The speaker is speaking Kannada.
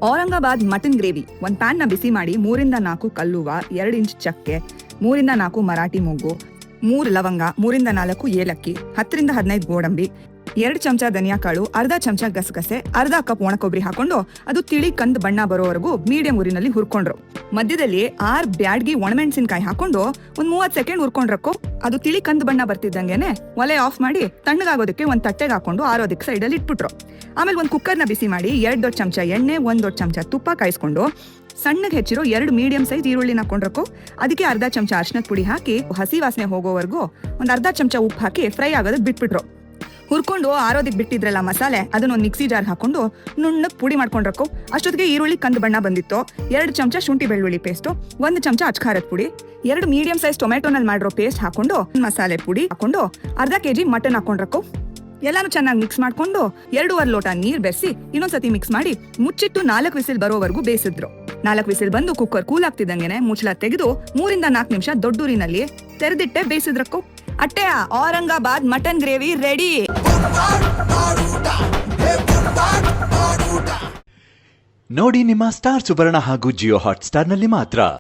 Aurangabad mutton gravy. ಒಂದು ಪ್ಯಾನ್ನ ಬಿಸಿ ಮಾಡಿ 3-4 ಕಲ್ಲುವ, 2 ಇಂಚ್ ಚಕ್ಕೆ, 3-4 ಮರಾಠಿ ಮೊಗ್ಗು, 3 ಲವಂಗ, 3-4 ಏಲಕ್ಕಿ, 10-15 ಗೋಡಂಬಿ, 2 ಚಮಚ ಧನಿಯಾ ಕಾಳು, ಅರ್ಧ ಚಮಚ ಗಸಗಸೆ, ಅರ್ಧ ಕಪ್ ಒಣಕೊಬ್ಬರಿ ಹಾಕೊಂಡು ಅದು ತಿಳಿ ಕಂದ್ ಬಣ್ಣ ಬರೋವರೆಗೂ ಮೀಡಿಯಂ ಉರಿನಲ್ಲಿ ಹುರ್ಕೊಂಡ್ರು. ಮಧ್ಯದಲ್ಲಿ 6 ಬ್ಯಾಡ್ಗಿ ಒಣಮೆಣಸಿನಕಾಯಿ ಹಾಕೊಂಡು ಒಂದ್ 30 ಸೆಕೆಂಡ್ ಹುರ್ಕೊಂಡ್ರಕ್ಕೋ. ಅದು ತಿಳಿ ಕಂದ್ ಬಣ್ಣ ಬರ್ತಿದ್ದಂಗೆನೆ ಒಲೆ ಆಫ್ ಮಾಡಿ ತಣ್ಣಗಾಗೋದಕ್ಕೆ ಒಂದ್ ತಟ್ಟೆಗೆ ಹಾಕೊಂಡು ಆರೋದಕ್ಕೆ ಸೈಡಲ್ಲಿ ಇಟ್ಬಿಟ್ರು. ಆಮೇಲೆ ಒಂದು ಕುಕ್ಕರ್ನ ಬಿಸಿ ಮಾಡಿ 2 ದೊಡ್ಡ ಚಮಚ ಎಣ್ಣೆ, 1 ದೊಡ್ಡ ಚಮಚ ತುಪ್ಪ ಕಾಯಿಸ್ಕೊಂಡು ಸಣ್ಣಗೆ ಹೆಚ್ಚಿರೋ 2 ಮೀಡಿಯಂ ಸೈಜ್ ಈರುಳ್ಳಿನ ಹಾಕೊಂಡ್ರಕ್ಕೋ. ಅದಕ್ಕೆ ಅರ್ಧ ಚಮಚ ಅರಿಶಿನದ ಪುಡಿ ಹಾಕಿ ಹಸಿ ವಾಸನೆ ಹೋಗೋವರೆಗೂ ಒಂದ್ ಅರ್ಧ ಚಮಚ ಉಪ್ಪು ಹಾಕಿ ಫ್ರೈ ಆಗೋದಕ್ಕೆ ಬಿಟ್ಬಿಟ್ರು. ಹುರ್ಕೊಂಡು ಆರೋದಕ್ಕೆ ಬಿಟ್ಟಿದ್ರಲ್ಲ ಮಸಾಲೆ, ಅದನ್ನ ಒಂದು ಮಿಕ್ಸಿ ಜಾರ್ ಹಾಕೊಂಡು ನುಣ್ಣಗೆ ಪುಡಿ ಮಾಡ್ಕೊಂಡ್ರಕ್ಕೋ. ಅಷ್ಟೊತ್ತಿಗೆ ಈರುಳ್ಳಿ ಕಂದು ಬಣ್ಣ ಬಂದಿತ್ತು. 2 ಚಮಚ ಶುಂಠಿ ಬೆಳ್ಳುಳ್ಳಿ ಪೇಸ್ಟು, 1 ಚಮಚ ಅಚ್ಕಾರದ ಪುಡಿ, 2 ಮೀಡಿಯಂ ಸೈಜ್ ಟೊಮೆಟೊನಲ್ಲಿ ಮಾಡಿರೋ ಪೇಸ್ಟ್ ಹಾಕೊಂಡು ಮಸಾಲೆ ಪುಡಿ ಹಾಕೊಂಡು ಅರ್ಧ kg ಮಟನ್ ಹಾಕೊಂಡ್ರಕ್ಕೋ. ಎಲ್ಲಾನು ಚೆನ್ನಾಗಿ ಮಿಕ್ಸ್ ಮಾಡ್ಕೊಂಡು 2.5 ಲೋಟ ನೀರ್ ಬೆರೆಸಿ ಇನ್ನೊಂದ್ಸತಿ ಮಿಕ್ಸ್ ಮಾಡಿ ಮುಚ್ಚಿಟ್ಟು 4 ವಿಸಿಲ್ ಬರೋವರೆಗೂ ಬೇಯಿಸಿದ್ರು. 4 ವಿಸಿಲ್ ಬಂದು ಕುಕ್ಕರ್ ಕೂಲ್ ಆಗ್ತಿದ್ದಂಗೆನೆ ಮುಚ್ಚಳ ತೆಗೆದು 3-4 ನಿಮಿಷ ದೊಡ್ಡೂರಿನಲ್ಲಿ ತೆರೆದಿಟ್ಟೆ ಬೇಯಿಸಿದ್ರಕ್ಕೋ. ಅಟ್ಟೆಯ ಔರಂಗಾಬಾದ್ ಮಟನ್ ಗ್ರೇವಿ ರೆಡಿ. ನೋಡಿ ನಿಮ್ಮ ಸ್ಟಾರ್ ಸುವರ್ಣ ಹಾಗೂ ಜಿಯೋ ಹಾಟ್ ಸ್ಟಾರ್ ನಲ್ಲಿ ಮಾತ್ರ.